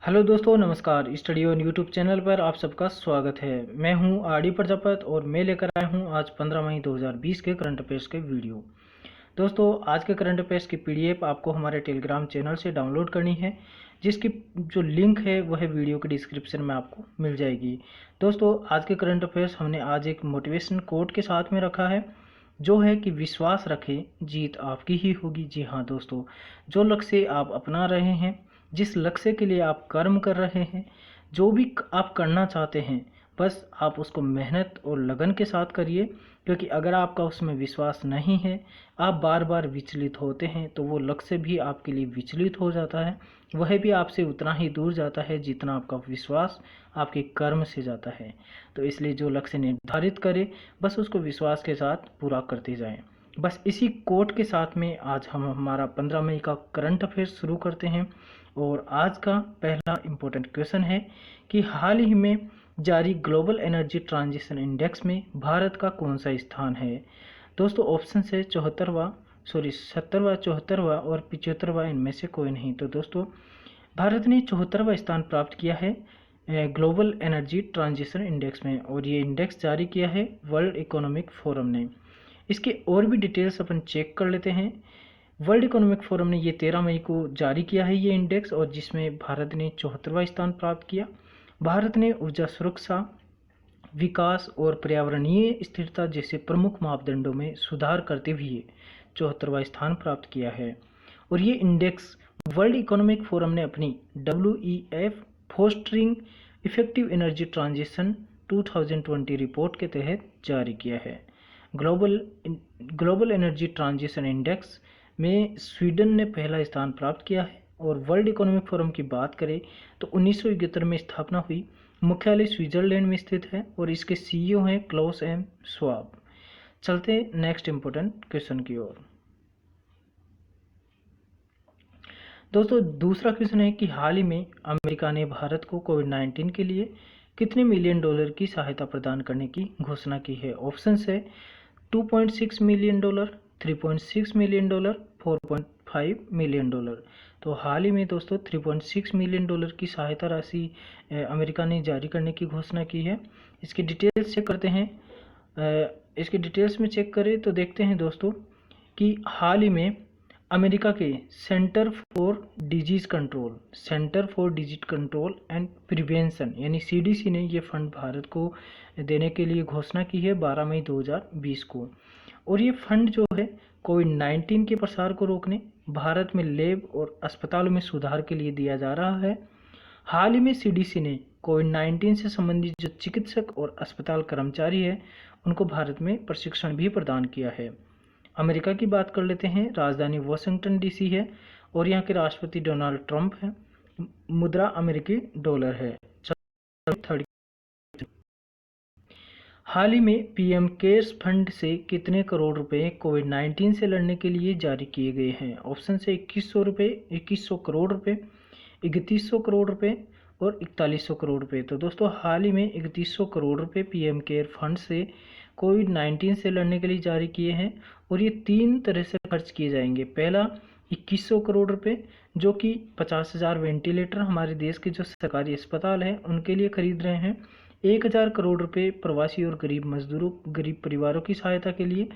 Hello दोस्तों, नमस्कार। Study on YouTube channel पर आप सबका स्वागत है। मैं हूं आर डी प्रजापत और मैं लेकर आया हूं आज 15 मई 2020 के करंट अफेयर्स के वीडियो। दोस्तों, आज के करंट अफेयर्स की पीडीएफ आपको हमारे टेलीग्राम चैनल से डाउनलोड करनी है, जिसकी जो लिंक है वह वीडियो के डिस्क्रिप्शन में आपको मिल जाएगी। दोस्तों, आज के करंट अफेयर्स हमने आज एक मोटिवेशन कोट के साथ में रखा है, जो है कि विश्वास रखें, जीत आपकी ही होगी। जी हाँ दोस्तों, जो लक्ष्य आप अपना रहे हैं, जिस लक्ष्य के लिए आप कर्म कर रहे हैं, जो भी आप करना चाहते हैं, बस आप उसको मेहनत और लगन के साथ करिए। क्योंकि अगर आपका उसमें विश्वास नहीं है, आप बार बार विचलित होते हैं, तो वो लक्ष्य भी आपके लिए विचलित हो जाता है। वह भी आपसे उतना ही दूर जाता है जितना आपका विश्वास आपके कर्म से जाता है। तो इसलिए जो लक्ष्य निर्धारित करें, बस उसको विश्वास के साथ पूरा करते जाएं। बस इसी कोट के साथ में आज हम हमारा 15 मई का करंट अफेयर शुरू करते हैं। और आज का पहला इम्पोर्टेंट क्वेश्चन है कि हाल ही में जारी ग्लोबल एनर्जी ट्रांजिशन इंडेक्स में भारत का कौन सा स्थान है। दोस्तों, ऑप्शन है 70वां, 74वां और 75वां, इनमें से कोई नहीं। तो दोस्तों, भारत ने 74वां स्थान प्राप्त किया है ग्लोबल एनर्जी ट्रांजिशन इंडेक्स में, और ये इंडेक्स जारी किया है वर्ल्ड इकोनॉमिक फोरम ने। इसके और भी डिटेल्स अपन चेक कर लेते हैं। वर्ल्ड इकोनॉमिक फोरम ने ये 13 मई को जारी किया है ये इंडेक्स, और जिसमें भारत ने 74वां स्थान प्राप्त किया। भारत ने ऊर्जा सुरक्षा, विकास और पर्यावरणीय स्थिरता जैसे प्रमुख मापदंडों में सुधार करते हुए 74वां स्थान प्राप्त किया है। और ये इंडेक्स वर्ल्ड इकोनॉमिक फोरम ने अपनी WEF fostering effective energy transition 2020 report के तहत जारी किया है। ग्लोबल एनर्जी ट्रांजिशन इंडेक्स में स्वीडन ने पहला स्थान प्राप्त किया है। और वर्ल्ड इकोनॉमिक फोरम की बात करें तो 1971 में स्थापना हुई, मुख्यालय स्विट्जरलैंड में स्थित है, और इसके सीईओ हैं क्लाउस एम श्वाब। चलते नेक्स्ट इंपोर्टेंट क्वेश्चन की ओर। दोस्तों, दूसरा क्वेश्चन है कि हाल ही में अमेरिका ने भारत को कोविड-19 के लिए कितने मिलियन डॉलर की सहायता प्रदान करने की घोषणा की है। ऑप्शन है 2.6 million dollar, 3.6 million dollar, 4.5 million dollar. तो हाल ही में दोस्तों 3.6 मिलियन डॉलर की सहायता राशि अमेरिका ने जारी करने की घोषणा की है। इसकी डिटेल्स चेक करते हैं। इसके डिटेल्स में चेक करें तो देखते हैं दोस्तों कि हाल ही में अमेरिका के centre for disease control and prevention यानी CDC ने ये फंड भारत को देने के लिए घोषणा की है 12 मई 2020 को। और ये फंड जो है कोविड-19 के प्रसार को रोकने, भारत में लैब और अस्पतालों में सुधार के लिए दिया जा रहा है। हाल ही में CDC ने कोविड-19 से संबंधित जो चिकित्सक और अस्पताल कर्मचारी हैं, उनको भारत में प्रशिक्षण भी प्रदान किया है। अमेरिका की बात कर लेते हैं। राजधानी वाशिंगटन DC है, और यहाँ के राष्ट्रपति डोनाल्ड ट्रंप हैं। मुद्रा अमेरिकी डॉलर है। थर्ड, हाल ही में PM केयर्स फंड से कितने करोड़ रुपए कोविड-19 से लड़ने के लिए जारी किए गए हैं। ऑप्शन से 2100 करोड़ रुपए, 3100 करोड़ रुपए और 4100 करोड़ रुपए। तो दोस्तों, हाल ही में 3100 करोड़ रुपए PM केयर फंड से कोविड-19 से लड़ने के लिए जारी किए हैं, और ये 3 तरह से खर्च किए जाएंगे। पहला 2100 करोड़ रुपए, जो कि 50,000 वेंटिलेटर हमारे देश के जो सरकारी अस्पताल हैं उनके लिए खरीद रहे हैं। 1000 करोड़ रुपए प्रवासी और गरीब परिवारों की सहायता के लिए।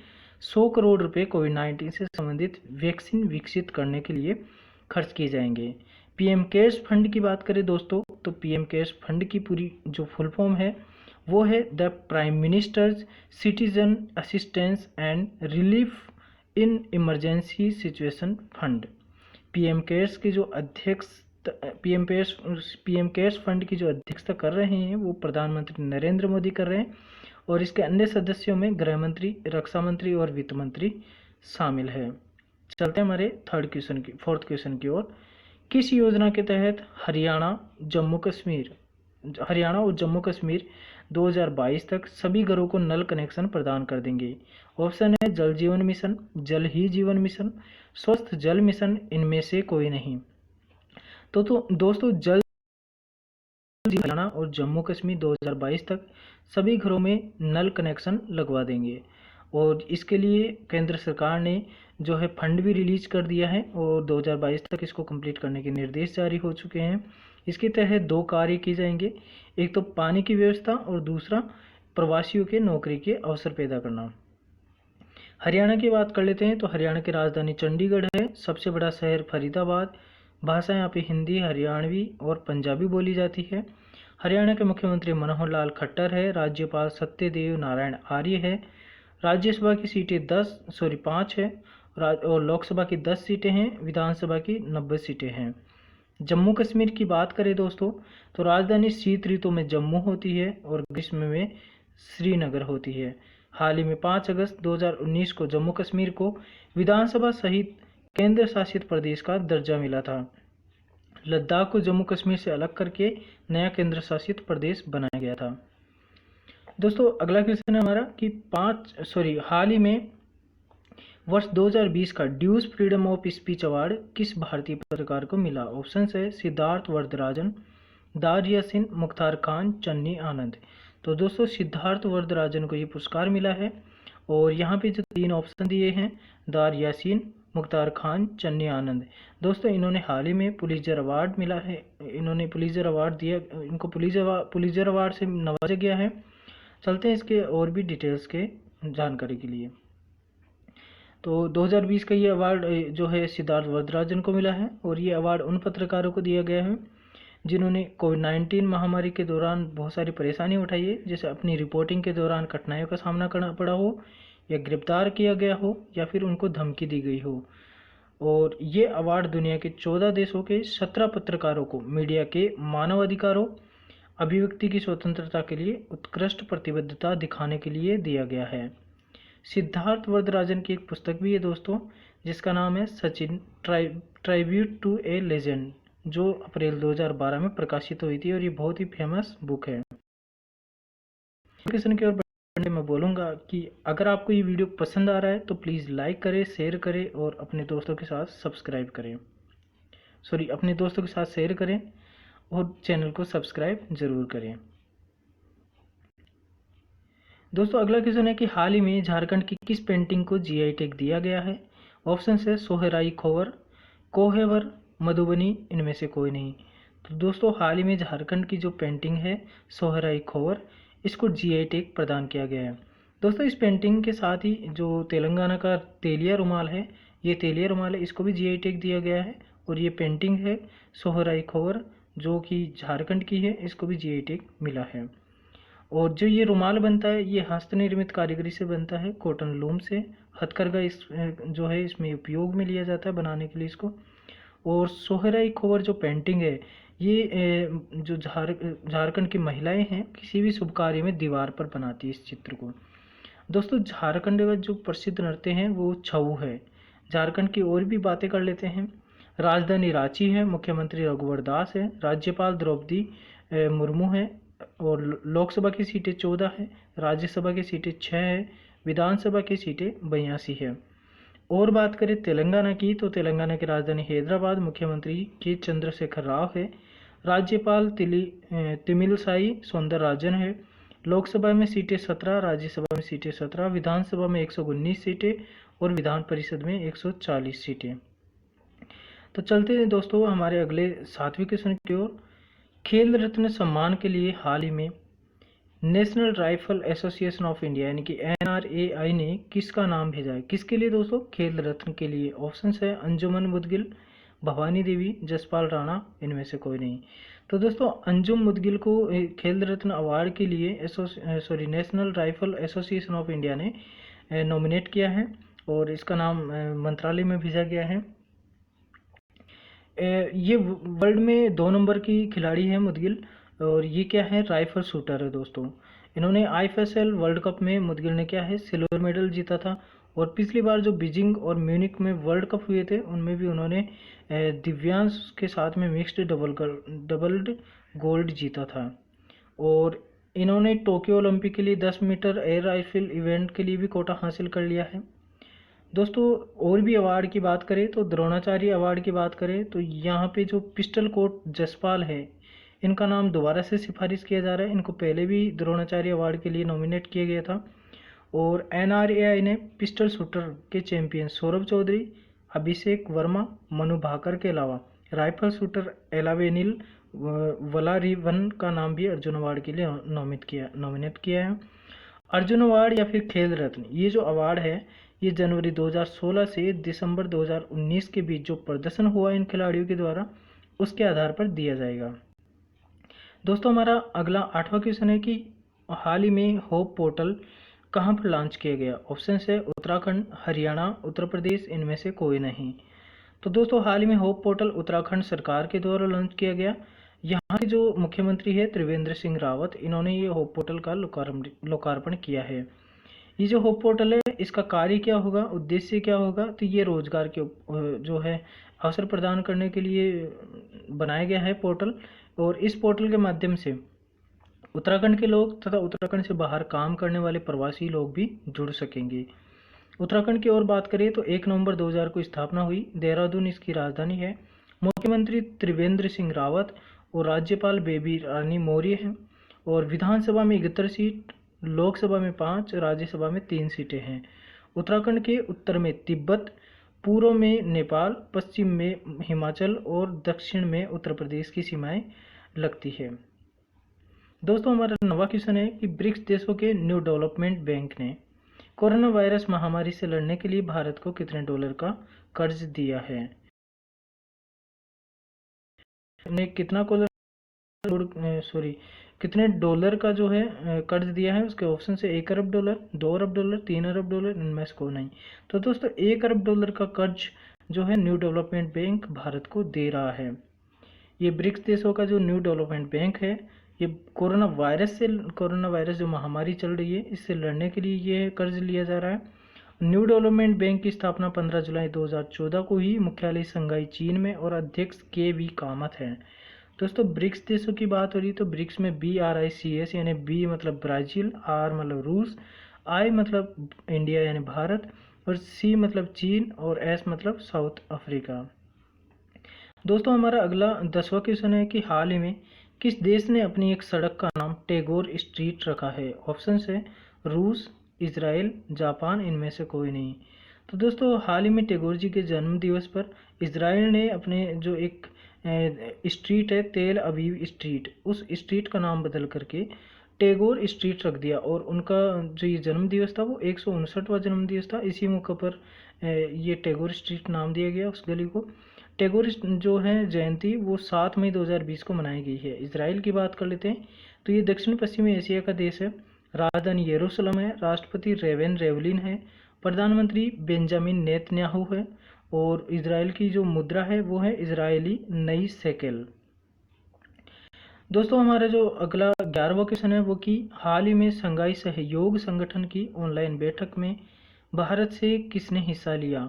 100 करोड़ रुपए कोविड-19 से संबंधित वैक्सीन विकसित करने के लिए खर्च किए जाएंगे। PM केयर्स फंड की बात करें दोस्तों, तो PM केयर्स फंड की पूरी जो फुल फॉर्म है वो है the prime ministers citizen assistance and relief in emergency situation fund. PM cares के जो अध्यक्ष PM केयर्स फंड की जो अध्यक्षता कर रहे हैं वो प्रधानमंत्री नरेंद्र मोदी कर रहे हैं, और इसके अन्य सदस्यों में गृह मंत्री, रक्षा मंत्री और वित्त मंत्री शामिल है। चलते हैं हमारे फोर्थ क्वेश्चन की ओर। किस योजना के तहत हरियाणा और जम्मू कश्मीर 2022 तक सभी घरों को नल कनेक्शन प्रदान कर देंगे। ऑप्शन है जल जीवन मिशन, जल ही जीवन मिशन, स्वस्थ जल मिशन, इनमें से कोई नहीं। तो दोस्तों, हरियाणा और जम्मू कश्मीर 2022 तक सभी घरों में नल कनेक्शन लगवा देंगे, और इसके लिए केंद्र सरकार ने जो है फंड भी रिलीज कर दिया है और 2022 तक इसको कंप्लीट करने के निर्देश जारी हो चुके हैं। इसके तहत 2 कार्य किए जाएंगे, एक तो पानी की व्यवस्था और दूसरा प्रवासियों के नौकरी के अवसर पैदा करना। हरियाणा की बात कर लेते हैं तो हरियाणा की राजधानी चंडीगढ़ है, सबसे बड़ा शहर फरीदाबाद। भाषा यहाँ पे हिंदी, हरियाणवी और पंजाबी बोली जाती है। हरियाणा के मुख्यमंत्री मनोहर लाल खट्टर है। राज्यपाल सत्यदेव नारायण आर्य है। राज्यसभा की सीटें 5 है और लोकसभा की 10 सीटें हैं। विधानसभा की 90 सीटें हैं। जम्मू कश्मीर की बात करें दोस्तों तो राजधानी शीत ऋतु में जम्मू होती है और ग्रीष्म में श्रीनगर होती है। हाल ही में 5 अगस्त 2019 को जम्मू कश्मीर को विधानसभा सहित केंद्र शासित प्रदेश का दर्जा मिला था। लद्दाख को जम्मू कश्मीर से अलग करके नया केंद्र शासित प्रदेश बनाया गया था। दोस्तों अगला क्वेश्चन है हमारा कि हाल ही में वर्ष 2020 का ड्यूज फ्रीडम ऑफ स्पीच अवार्ड किस भारतीय पत्रकार को मिला? ऑप्शन है सिद्धार्थ वरदराजन, दार यासीन, मुख्तार खान, चन्नी आनंद। तो दोस्तों सिद्धार्थ वरदराजन को ये पुरस्कार मिला है और यहाँ पे जो 3 ऑप्शन दिए हैं, दार यासीन, मुख्तार खान, चन्नी आनंद। दोस्तों इन्होंने हाल ही में पुलित्जर अवार्ड मिला है, इन्होंने पुलित्जर अवार्ड दिया, इनको पुलित्जर अवार्ड से नवाजा गया है। चलते हैं इसके और भी डिटेल्स के जानकारी के लिए। तो 2020 का ये अवार्ड जो है सिद्धार्थ वरदराजन को मिला है और ये अवार्ड उन पत्रकारों को दिया गया है जिन्होंने कोविड-19 महामारी के दौरान बहुत सारी परेशानी उठाई है, जैसे अपनी रिपोर्टिंग के दौरान कठिनाइयों का सामना करना पड़ा हो या गिरफ्तार किया गया हो या फिर उनको धमकी दी गई हो। और ये अवार्ड दुनिया के 14 देशों के 17 पत्रकारों को मीडिया के मानवाधिकारों, अभिव्यक्ति की स्वतंत्रता के लिए उत्कृष्ट प्रतिबद्धता दिखाने के लिए दिया गया है। सिद्धार्थ वरदराजन की एक पुस्तक भी है दोस्तों, जिसका नाम है Sachin tribute to a legend, जो अप्रैल 2012 में प्रकाशित हुई थी और ये बहुत ही फेमस बुक है। क्वेश्चन की ओर बढ़ने मैं बोलूँगा कि अगर आपको ये वीडियो पसंद आ रहा है तो प्लीज़ लाइक करें, शेयर करें और अपने दोस्तों के साथ सब्सक्राइब करें। अपने दोस्तों के साथ शेयर करें और चैनल को सब्सक्राइब जरूर करें। दोस्तों अगला क्वेश्चन है कि हाल ही में झारखंड की किस पेंटिंग को जीआई टैग दिया गया है? ऑप्शन है सोहराई खोवर, कोहेवर, मधुबनी, इनमें से कोई नहीं। तो दोस्तों हाल ही में झारखंड की जो पेंटिंग है सोहराई खोवर, इसको जीआई टैग प्रदान किया गया है। दोस्तों इस पेंटिंग के साथ ही जो तेलंगाना का तेलिया रुमाल है, ये तेलिया रुमाल है, इसको भी जीआई टैग दिया गया है। और ये पेंटिंग है सोहराई खोवर जो कि झारखंड की है, इसको भी जीआई टैग मिला है। और जो ये रुमाल बनता है ये हस्त निर्मित कारीगरी से बनता है, कॉटन लूम से। हथकरघा इस जो है इसमें उपयोग में लिया जाता है बनाने के लिए इसको। और सोहराई खोवर जो पेंटिंग है ये जो झारखंड की महिलाएं हैं किसी भी शुभ कार्य में दीवार पर बनाती है इस चित्र को। दोस्तों झारखंड का जो प्रसिद्ध नृत्य है वो छऊ है। झारखंड की और भी बातें कर लेते हैं। राजधानी रांची है, मुख्यमंत्री रघुवर दास है, राज्यपाल द्रौपदी मुर्मू है और लोकसभा की सीटें 14 है, राज्यसभा की सीटें 6 है, विधानसभा की सीटें 82 है। और बात करें तेलंगाना की तो तेलंगाना की राजधानी हैदराबाद, मुख्यमंत्री के चंद्रशेखर राव है, राज्यपाल तिमिलसाई सौंदरराजन है। लोकसभा में सीटें 17, राज्यसभा में सीटें 17, विधानसभा में 119 सीटें और विधान परिषद में 140 सीटें। तो चलते हैं दोस्तों हमारे अगले 7वें क्वेश्चन की ओर। खेल रत्न सम्मान के लिए हाल ही में national rifle association of India यानी कि NRAI ने किसका नाम भेजा है? किसके लिए दोस्तों? खेल रत्न के लिए। ऑप्शन है अंजुमन मुदगिल, भवानी देवी, जसपाल राणा, इनमें से कोई नहीं। तो दोस्तों अंजुम मुदगिल को खेल रत्न अवार्ड के लिए national rifle association of India ने नॉमिनेट किया है और इसका नाम मंत्रालय में भेजा गया है। ये वर्ल्ड में 2 नंबर की खिलाड़ी है मुदगिल और ये क्या है? राइफल शूटर है दोस्तों। इन्होंने IFSL वर्ल्ड कप में मुदगिल ने क्या है सिल्वर मेडल जीता था और पिछली बार जो बीजिंग और म्यूनिक में वर्ल्ड कप हुए थे उनमें भी उन्होंने दिव्यांश के साथ में मिक्स्ड डबल्ड गोल्ड जीता था। और इन्होंने टोक्यो ओलंपिक के लिए 10 मीटर एयर राइफल इवेंट के लिए भी कोटा हासिल कर लिया है। दोस्तों और भी अवार्ड की बात करें तो द्रोणाचार्य अवार्ड की बात करें तो यहाँ पे जो पिस्टल कोट जसपाल है इनका नाम दोबारा से सिफारिश किया जा रहा है। इनको पहले भी द्रोणाचार्य अवार्ड के लिए नॉमिनेट किया गया था और NRAI ने पिस्टल शूटर के चैंपियन सौरभ चौधरी, अभिषेक वर्मा, मनु भाकर के अलावा राइफल शूटर एलावेनिल वलारिवन का नाम भी अर्जुन अवार्ड के लिए नॉमिनेट किया है। अर्जुन अवार्ड या फिर खेल रत्न, ये जो अवार्ड है ये जनवरी 2016 से दिसंबर 2019 के बीच जो प्रदर्शन हुआ इन खिलाड़ियों के द्वारा उसके आधार पर दिया जाएगा। दोस्तों हमारा अगला 8वां क्वेश्चन है कि हाल ही में होप पोर्टल कहाँ पर लॉन्च किया गया। ऑप्शन है उत्तराखंड, हरियाणा, उत्तर प्रदेश, इनमें से कोई नहीं। तो दोस्तों हाल ही में होप पोर्टल उत्तराखंड सरकार के द्वारा लॉन्च किया गया। यहाँ के जो मुख्यमंत्री है त्रिवेंद्र सिंह रावत, इन्होंने ये होप पोर्टल का लोकार्पण किया है। ये जो होप पोर्टल है इसका कार्य क्या होगा, उद्देश्य क्या होगा, तो ये रोजगार के जो है अवसर प्रदान करने के लिए बनाया गया है पोर्टल। और इस पोर्टल के माध्यम से उत्तराखंड के लोग तथा उत्तराखंड से बाहर काम करने वाले प्रवासी लोग भी जुड़ सकेंगे। उत्तराखंड की और बात करें तो 1 नवंबर 2000 को स्थापना हुई। देहरादून इसकी राजधानी है। मुख्यमंत्री त्रिवेंद्र सिंह रावत और राज्यपाल बेबी रानी मौर्य हैं। और विधानसभा में 71 सीट, लोकसभा में 5, राज्यसभा में 3 सीटें हैं। उत्तराखंड के उत्तर में तिब्बत, पूर्व में नेपाल, पश्चिम में हिमाचल और दक्षिण में उत्तर प्रदेश की सीमाएं लगती है। दोस्तों हमारा 9वां क्वेश्चन है कि ब्रिक्स देशों के न्यू डेवलपमेंट बैंक ने कोरोना वायरस महामारी से लड़ने के लिए भारत को कितने डॉलर का कर्ज दिया है। ने कितने डॉलर का जो है कर्ज दिया है। उसके ऑप्शन से 1 अरब डॉलर, 2 अरब डॉलर, 3 अरब डॉलर, इनमें से कोई नहीं। तो दोस्तों 1 अरब डॉलर का कर्ज जो है न्यू डेवलपमेंट बैंक भारत को दे रहा है। ये ब्रिक्स देशों का जो न्यू डेवलपमेंट बैंक है ये कोरोना वायरस जो महामारी चल रही है इससे लड़ने के लिए ये कर्ज लिया जा रहा है। न्यू डेवलपमेंट बैंक की स्थापना 15 जुलाई 2014 को ही मुख्यालय शंघाई चीन में और अध्यक्ष KV कामत है। दोस्तों ब्रिक्स देशों की बात हो रही तो ब्रिक्स में BRICS यानी B मतलब ब्राज़ील, R मतलब रूस, I मतलब इंडिया यानी भारत और C मतलब चीन और S मतलब साउथ अफ्रीका। दोस्तों हमारा अगला 10वां क्वेश्चन है कि हाल ही में किस देश ने अपनी एक सड़क का नाम टैगोर स्ट्रीट रखा है। ऑप्शन है रूस, इजराइल, जापान, इनमें से कोई नहीं। तो दोस्तों हाल ही में टैगोर जी के जन्म दिवस पर इजराइल ने अपने जो एक स्ट्रीट है तेल अवीव स्ट्रीट, उस स्ट्रीट का नाम बदल करके टैगोर स्ट्रीट रख दिया। और उनका जो ये जन्म दिवस था वो 159वां जन्म दिवस था। इसी मौके पर ये टैगोर स्ट्रीट नाम दिया गया उस गली को। टैगोर जो है जयंती वो 7 मई 2020 को मनाई गई है। इजराइल की बात कर लेते हैं तो ये दक्षिण पश्चिमी एशिया का देश है। राजधानी यरूशलेम है। राष्ट्रपति रेवेन रेवलिन है। प्रधानमंत्री बेंजामिन नेतन्याहू है। और इजराइल की जो मुद्रा है वो है इजरायली नई शेकेल। दोस्तों हमारा जो अगला 11वां क्वेश्चन है वो कि हाल ही में शंघाई सहयोग संगठन की ऑनलाइन बैठक में भारत से किसने हिस्सा लिया।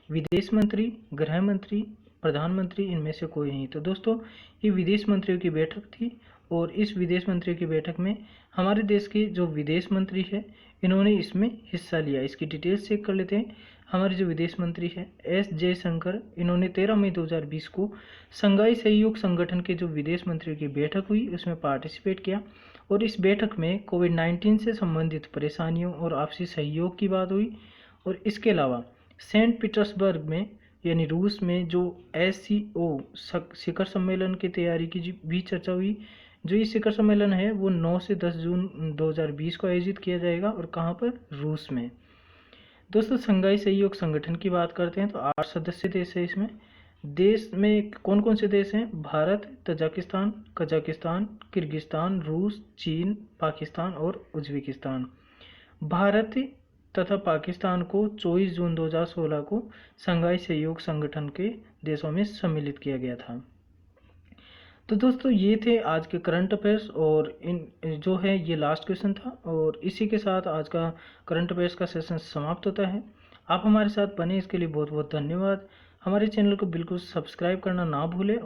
विदेश मंत्री, गृह मंत्री, प्रधानमंत्री, इनमें से कोई नहीं। तो दोस्तों ये विदेश मंत्रियों की बैठक थी और इस विदेश मंत्रियों की बैठक में हमारे देश के जो विदेश मंत्री है इन्होंने इसमें हिस्सा लिया। इसकी डिटेल्स चेक कर लेते हैं। हमारे जो विदेश मंत्री है S जयशंकर, इन्होंने 13 मई 2020 को शंघाई सहयोग संगठन के जो विदेश मंत्रियों की बैठक हुई उसमें पार्टिसिपेट किया। और इस बैठक में कोविड-19 से संबंधित परेशानियों और आपसी सहयोग की बात हुई। और इसके अलावा सेंट पीटर्सबर्ग में यानी रूस में जो SCO शिखर सम्मेलन की तैयारी की भी चर्चा हुई। जो ये शिखर सम्मेलन है वो 9 से 10 जून 2020 को आयोजित किया जाएगा। और कहाँ पर, रूस में। दोस्तों शंघाई सहयोग संगठन की बात करते हैं तो 8 सदस्य देश है। इसमें देश में कौन कौन से देश हैं, भारत, तजाकिस्तान, कजाकिस्तान, किर्गिस्तान, रूस, चीन, पाकिस्तान और उज्बेकिस्तान। भारत तथा पाकिस्तान को 24 जून 2016 को शंघाई सहयोग संगठन के देशों में सम्मिलित किया गया था। तो दोस्तों ये थे आज के करंट अफेयर्स और इन जो है ये लास्ट क्वेश्चन था। और इसी के साथ आज का करंट अफेयर्स का सेशन समाप्त होता है। आप हमारे साथ बने इसके लिए बहुत बहुत धन्यवाद। हमारे चैनल को बिल्कुल सब्सक्राइब करना ना भूलें।